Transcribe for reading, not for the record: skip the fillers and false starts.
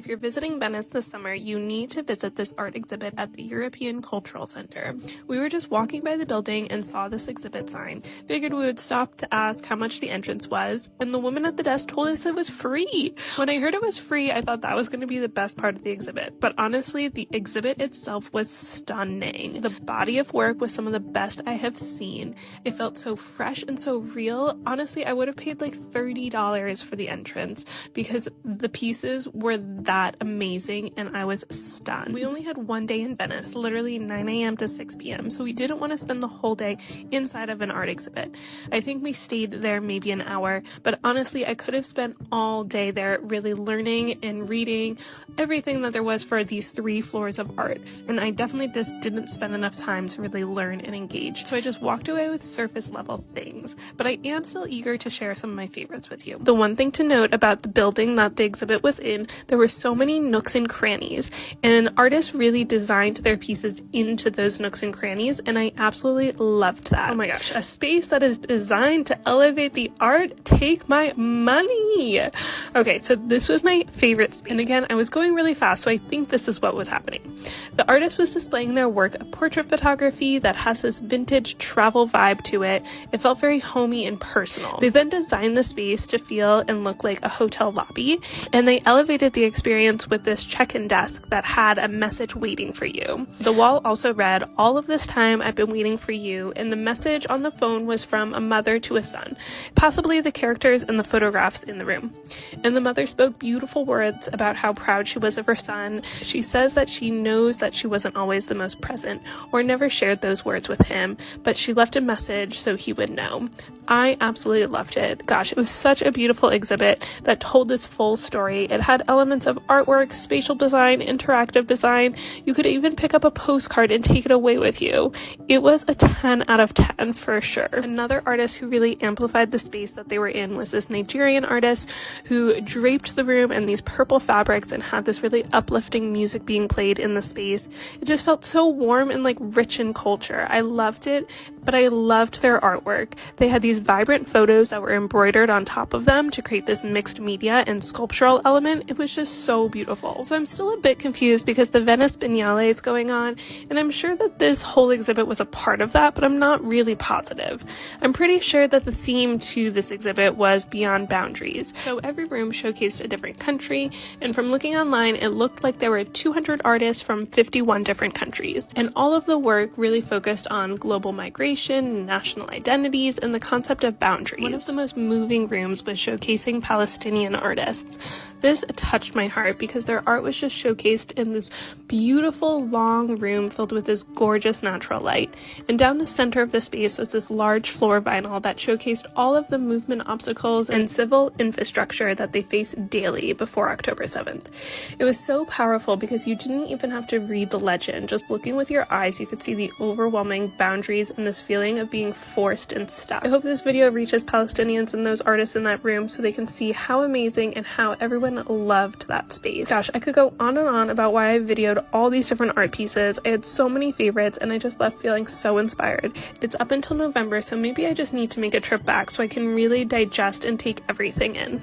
you're visiting Venice this summer, you need to visit this art exhibit at the European Cultural Center. We were just walking by the building and saw this exhibit sign. Figured we would stop to ask how much the entrance was, and the woman at the desk told us it was free. When I heard it was free, I thought that was going to be the best part of the exhibit, but honestly, the exhibit itself was stunning. The body of work was some of the best I have seen. It felt so fresh and so real. Honestly, I would have paid like $30 for the entrance because the pieces were that amazing and I was stunned. We only had one day in Venice, literally 9 a.m. to 6 p.m. so we didn't want to spend the whole day inside of an art exhibit. I think we stayed there maybe an hour, but honestly I could have spent all day there really learning and reading everything that there was for these 3 floors of art, and I definitely just didn't spend enough time to really learn and engage, so I just walked away with surface level things, but I am still eager to share some of my favorites with you. The one thing to note about the building that the exhibit was in, there were so many nooks and crannies, and artists really designed their pieces into those nooks and crannies, and I absolutely loved that. Oh my gosh, a space that is designed to elevate the art, take my money. Okay, so this was my favorite space, and again, I was going really fast, so I think this is what was happening. The artist was displaying their work of portrait photography that has this vintage travel vibe to it. It felt very homey and personal. They then designed the space to feel and look like a hotel lobby, and they elevated the experience with this check-in desk that had a message waiting for you. The wall also read, "All of this time I've been waiting for you," and the message on the phone was from a mother to a son, possibly the characters in the photographs in the room. And the mother spoke beautiful words about how proud she was of her son. She says that she knows that she wasn't always the most present or never shared those words with him, but she left a message so he would know. I absolutely loved it. Gosh, it was such a beautiful exhibit that told this full story. It had elements of artwork, spatial design, interactive design. You could even pick up a postcard and take it away with you. It was a 10 out of 10 for sure. Another artist who really amplified the space that they were in was this Nigerian artist who draped the room in these purple fabrics and had this really uplifting music being played in the space. It just felt so warm and like rich in culture. I loved it, but I loved their artwork. They had these vibrant photos that were embroidered on top of them to create this mixed media and sculptural element. It was just so beautiful. So I'm still a bit confused because the Venice Biennale is going on, and I'm sure that this whole exhibit was a part of that, but I'm not really positive. I'm pretty sure that the theme to this exhibit was Beyond Boundaries. So every room showcased a different country, and from looking online, it looked like there were 200 artists from 51 different countries, and all of the work really focused on global migration, national identities, and the concept of boundaries. One of the most moving rooms was showcasing Palestinian artists. This touched my heart because their art was just showcased in this beautiful long room filled with this gorgeous natural light. And down the center of the space was this large floor vinyl that showcased all of the movement obstacles and civil infrastructure that they face daily before October 7th. It was so powerful because you didn't even have to read the legend. Just looking with your eyes, you could see the overwhelming boundaries and this feeling of being forced and stuck. I hope this video reaches Palestinians and those artists in that room so they can see how amazing and how everyone loved that space. Gosh, I could go on and on about why I videoed all these different art pieces. I had so many favorites and I just left feeling so inspired. It's up until November, so maybe I just need to make a trip back so I can really digest and take everything in.